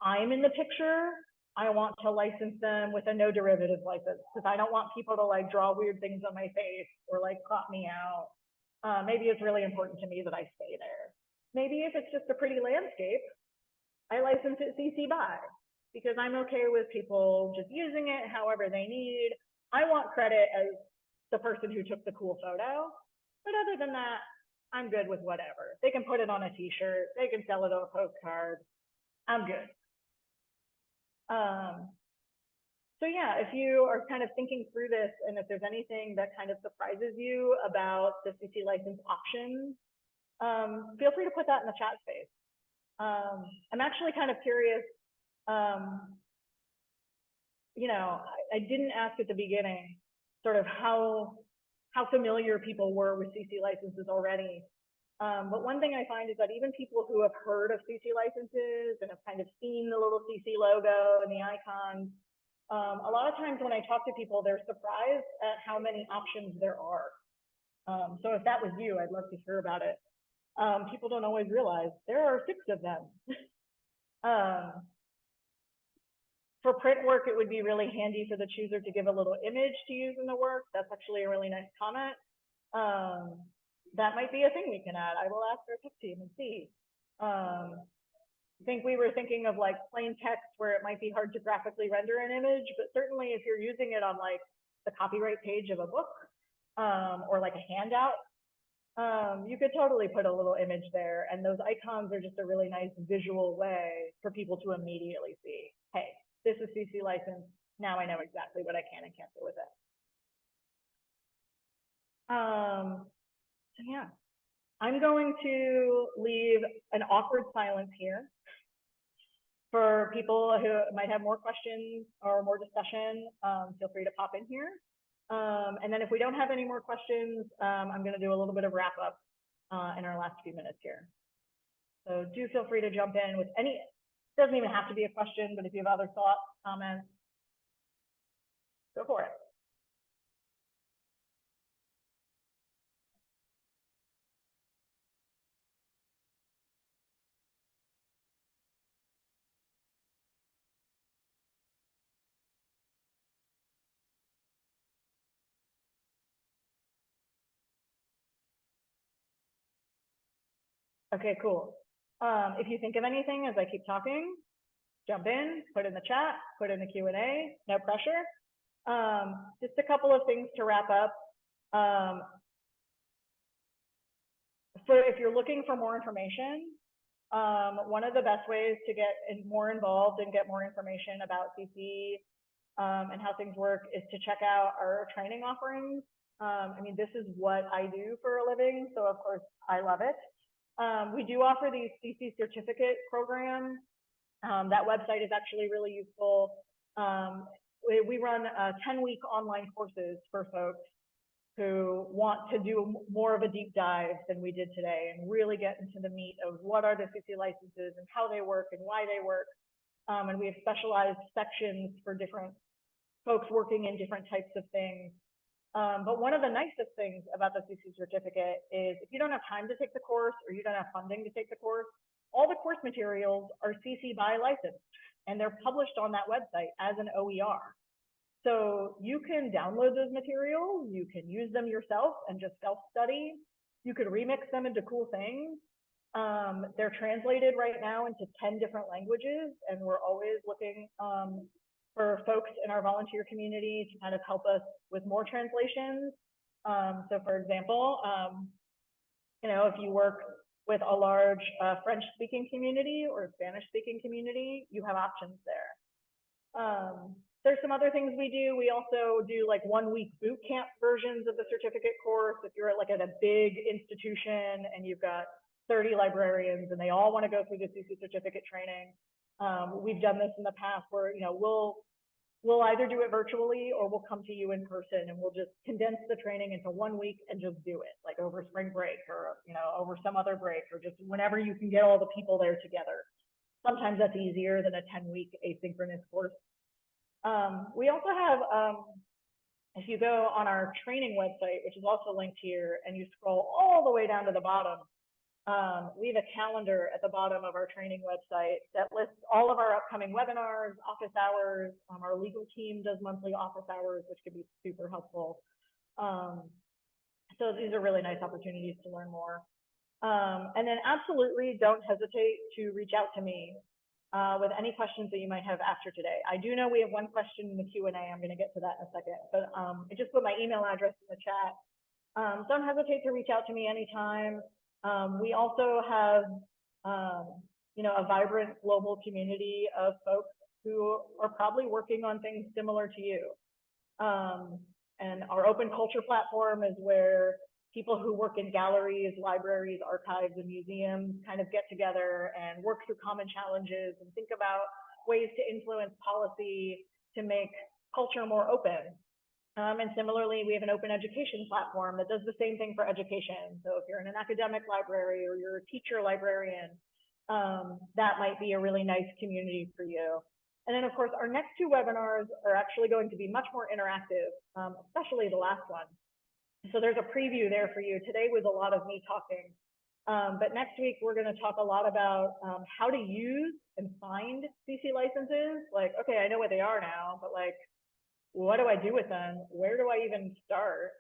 I'm in the picture, I want to license them with a no derivatives license because I don't want people to like draw weird things on my face or like crop me out. Maybe it's really important to me that I stay there. Maybe if it's just a pretty landscape, I license it CC BY because I'm okay with people just using it however they need. I want credit as the person who took the cool photo, but other than that, I'm good with whatever. They can put it on a t-shirt, they can sell it on a postcard, I'm good. So yeah, if you are kind of thinking through this and if there's anything that kind of surprises you about the CC license options, feel free to put that in the chat space. I'm actually kind of curious, you know, I didn't ask at the beginning sort of how familiar people were with CC licenses already. But one thing I find is that even people who have heard of CC licenses and have kind of seen the little CC logo and the icons, a lot of times when I talk to people, they're surprised at how many options there are. So if that was you, I'd love to hear about it. People don't always realize there are 6 of them. For print work, it would be really handy for the chooser to give a little image to use in the work. That's actually a really nice comment. That might be a thing we can add. I will ask our tech team and see. I think we were thinking of like plain text where it might be hard to graphically render an image, but certainly if you're using it on like the copyright page of a book or like a handout, you could totally put a little image there. And those icons are just a really nice visual way for people to immediately see, hey, this is CC license. Now I know exactly what I can and can't do with it. So yeah, I'm going to leave an awkward silence here for people who might have more questions or more discussion. Feel free to pop in here. And then if we don't have any more questions, I'm going to do a little bit of wrap up in our last few minutes here. So do feel free to jump in with any, it doesn't even have to be a question, but if you have other thoughts, comments, go for it. Okay, cool. If you think of anything as I keep talking, jump in, put in the chat, put in the Q&A, no pressure. Just a couple of things to wrap up. So if you're looking for more information, one of the best ways to get more involved and get more information about CC and how things work is to check out our training offerings. I mean, this is what I do for a living, so of course I love it. We do offer these CC certificate programs. That website is actually really useful. We run 10-week online courses for folks who want to do more of a deep dive than we did today and really get into the meat of what are the CC licenses and how they work and why they work. And we have specialized sections for different folks working in different types of things. But one of the nicest things about the CC certificate is if you don't have time to take the course or you don't have funding to take the course, all the course materials are CC by license and they're published on that website as an OER. So you can download those materials, you can use them yourself and just self-study. You could remix them into cool things. They're translated right now into 10 different languages, and we're always looking for folks in our volunteer community to kind of help us with more translations. So for example, you know, if you work with a large French-speaking community or Spanish-speaking community, you have options there. There's some other things we do. We also do like 1-week boot camp versions of the certificate course. If you're like at a big institution and you've got 30 librarians and they all want to go through the CC certificate training, we've done this in the past where, you know, we'll either do it virtually or we'll come to you in person and we'll just condense the training into 1 week and just do it, like over spring break or, you know, over some other break or just whenever you can get all the people there together. Sometimes that's easier than a 10-week asynchronous course. We also have, if you go on our training website, which is also linked here, and you scroll all the way down to the bottom, we have a calendar at the bottom of our training website that lists all of our upcoming webinars, office hours. Our legal team does monthly office hours, which could be super helpful. So these are really nice opportunities to learn more. And then absolutely don't hesitate to reach out to me with any questions that you might have after today. I do know we have one question in the Q&A. I'm going to get to that in a second, but I just put my email address in the chat. Don't hesitate to reach out to me anytime. We also have, you know, a vibrant global community of folks who are probably working on things similar to you. And our open culture platform is where people who work in galleries, libraries, archives, and museums kind of get together and work through common challenges and think about ways to influence policy to make culture more open. And similarly, we have an open education platform that does the same thing for education. So if you're in an academic library or you're a teacher librarian, that might be a really nice community for you. And then, of course, our next 2 webinars are actually going to be much more interactive, especially the last one. So there's a preview there for you. Today was a lot of me talking, but next week we're going to talk a lot about how to use and find CC licenses. Like, okay, I know what they are now, but like, what do I do with them? Where do I even start?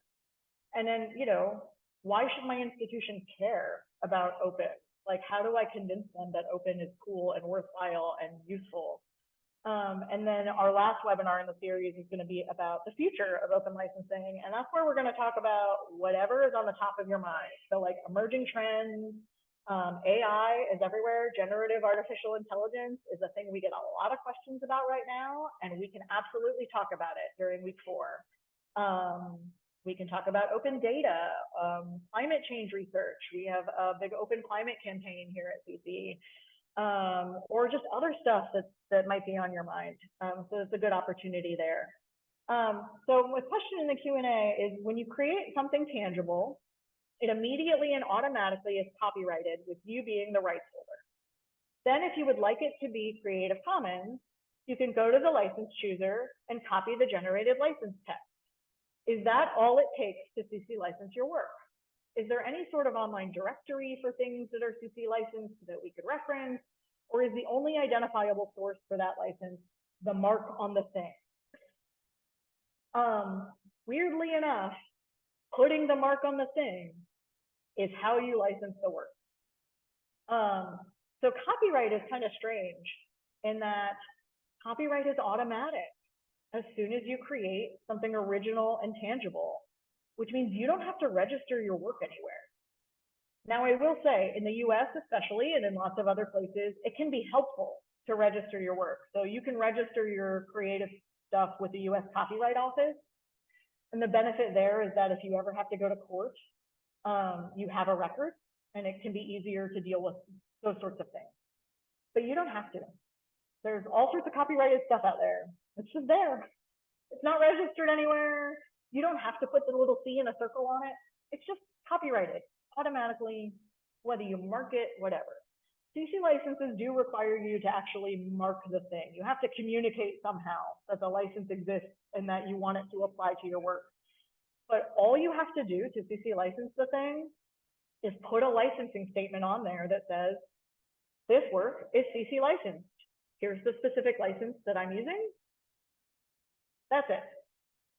And then, you know, why should my institution care about open? Like, how do I convince them that open is cool and worthwhile and useful? And then our last webinar in the series is going to be about the future of open licensing. And that's where we're going to talk about whatever is on the top of your mind. So like emerging trends, AI is everywhere. Generative artificial intelligence is a thing we get a lot of questions about right now. And we can absolutely talk about it during week 4. We can talk about open data, climate change research. We have a big open climate campaign here at CC. Or just other stuff that might be on your mind. So it's a good opportunity there. So the question in the Q&A is, when you create something tangible, it immediately and automatically is copyrighted with you being the rights holder. Then if you would like it to be Creative Commons, you can go to the license chooser and copy the generated license text. Is that all it takes to CC license your work? Is there any sort of online directory for things that are CC licensed that we could reference? Or is the only identifiable source for that license the mark on the thing? Weirdly enough, putting the mark on the thing is how you license the work. So copyright is kind of strange in that copyright is automatic as soon as you create something original and tangible, which means you don't have to register your work anywhere. Now, I will say, in the US especially, and in lots of other places, it can be helpful to register your work. So you can register your creative stuff with the US Copyright Office. And the benefit there is that if you ever have to go to court, you have a record and it can be easier to deal with those sorts of things. But you don't have to. There's all sorts of copyrighted stuff out there. It's just there. It's not registered anywhere. You don't have to put the little C in a circle on it. It's just copyrighted automatically, whether you mark it, whatever. CC licenses do require you to actually mark the thing. You have to communicate somehow that the license exists and that you want it to apply to your work. But all you have to do to CC license the thing is put a licensing statement on there that says, this work is CC licensed. Here's the specific license that I'm using. That's it.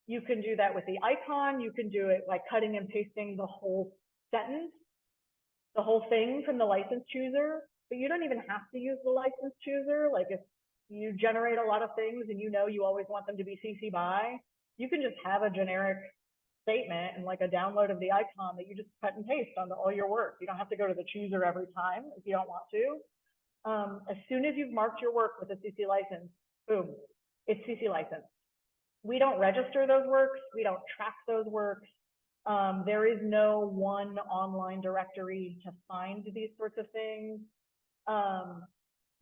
You can do that with the icon. You can do it by cutting and pasting the whole sentence, the whole thing from the license chooser. But you don't even have to use the license chooser. Like if you generate a lot of things and you know you always want them to be CC BY, you can just have a generic statement and like a download of the icon that you just cut and paste onto all your work. You don't have to go to the chooser every time if you don't want to. As soon as you've marked your work with a CC license, boom, it's CC licensed. We don't register those works. We don't track those works. There is no one online directory to find these sorts of things.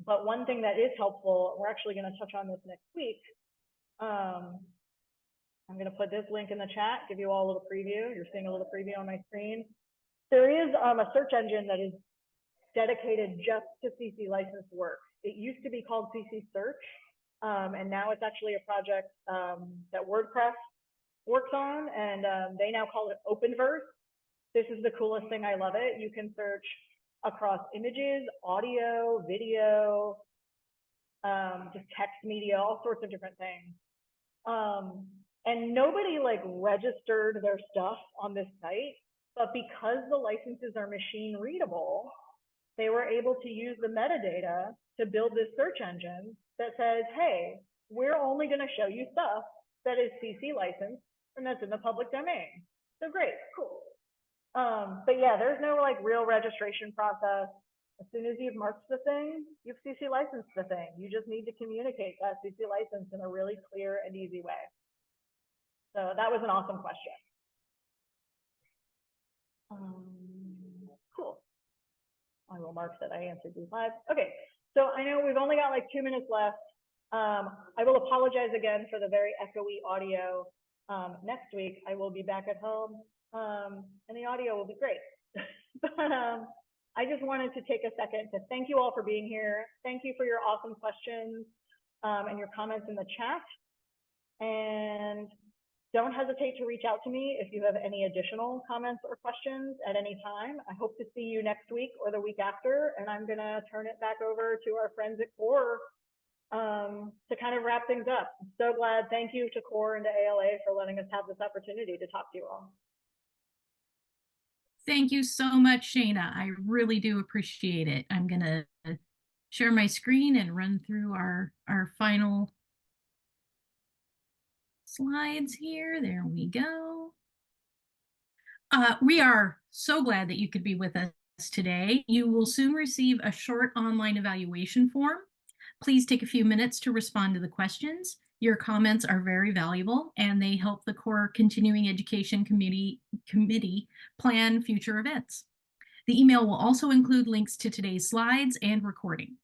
But one thing that is helpful, we're actually going to touch on this next week. I'm going to put this link in the chat, give you all a little preview. You're seeing a little preview on my screen. There is a search engine that is dedicated just to CC licensed work. It used to be called CC Search, and now it's actually a project that WordPress works on, and they now call it Openverse. This is the coolest thing. I love it. You can search across images, audio, video, just text media, all sorts of different things. And nobody like registered their stuff on this site, but because the licenses are machine readable, they were able to use the metadata to build this search engine that says, hey, we're only going to show you stuff that is CC licensed and that's in the public domain. So great, cool. But yeah, there's no like real registration process. As soon as you've marked the thing, you've CC licensed the thing. You just need to communicate that CC license in a really clear and easy way. So that was an awesome question. Cool. I will mark that I answered these live. Okay, so I know we've only got like 2 minutes left. I will apologize again for the very echoey audio. Next week, I will be back at home and the audio will be great. But I just wanted to take a second to thank you all for being here. Thank you for your awesome questions and your comments in the chat. And don't hesitate to reach out to me if you have any additional comments or questions at any time. I hope to see you next week or the week after, and I'm going to turn it back over to our friends at CORE to kind of wrap things up. I'm so glad. Thank you to CORE and to ALA for letting us have this opportunity to talk to you all. Thank you so much, Shana. I really do appreciate it. I'm going to share my screen and run through our final slides here. There we go. We are so glad that you could be with us today. You will soon receive a short online evaluation form. Please take a few minutes to respond to the questions. Your comments are very valuable and they help the CORE Continuing Education Committee plan future events. The email will also include links to today's slides and recording.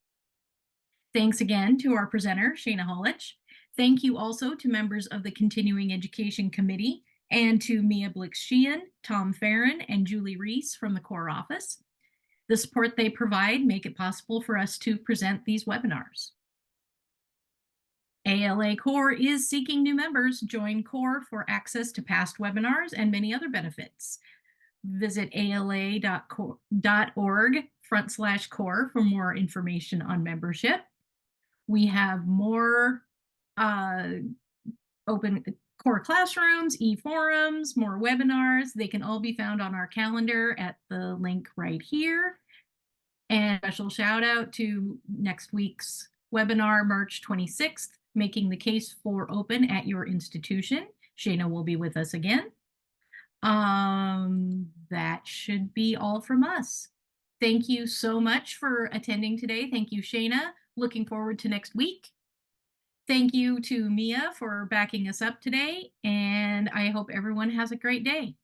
Thanks again to our presenter, Shana Holich. Thank you also to members of the Continuing Education Committee and to Mia Blix-Sheehan, Tom Farron, and Julie Reese from the CORE office. The support they provide make it possible for us to present these webinars. ALA CORE is seeking new members. Join CORE for access to past webinars and many other benefits. Visit ala.org/core for more information on membership. We have more open CORE classrooms, e-forums, more webinars. They can all be found on our calendar at the link right here. And a special shout out to next week's webinar, March 26th, Making the Case for Open at Your Institution. Shana will be with us again. That should be all from us. Thank you so much for attending today. Thank you, Shana. Looking forward to next week. Thank you to Mia for backing us up today, and I hope everyone has a great day.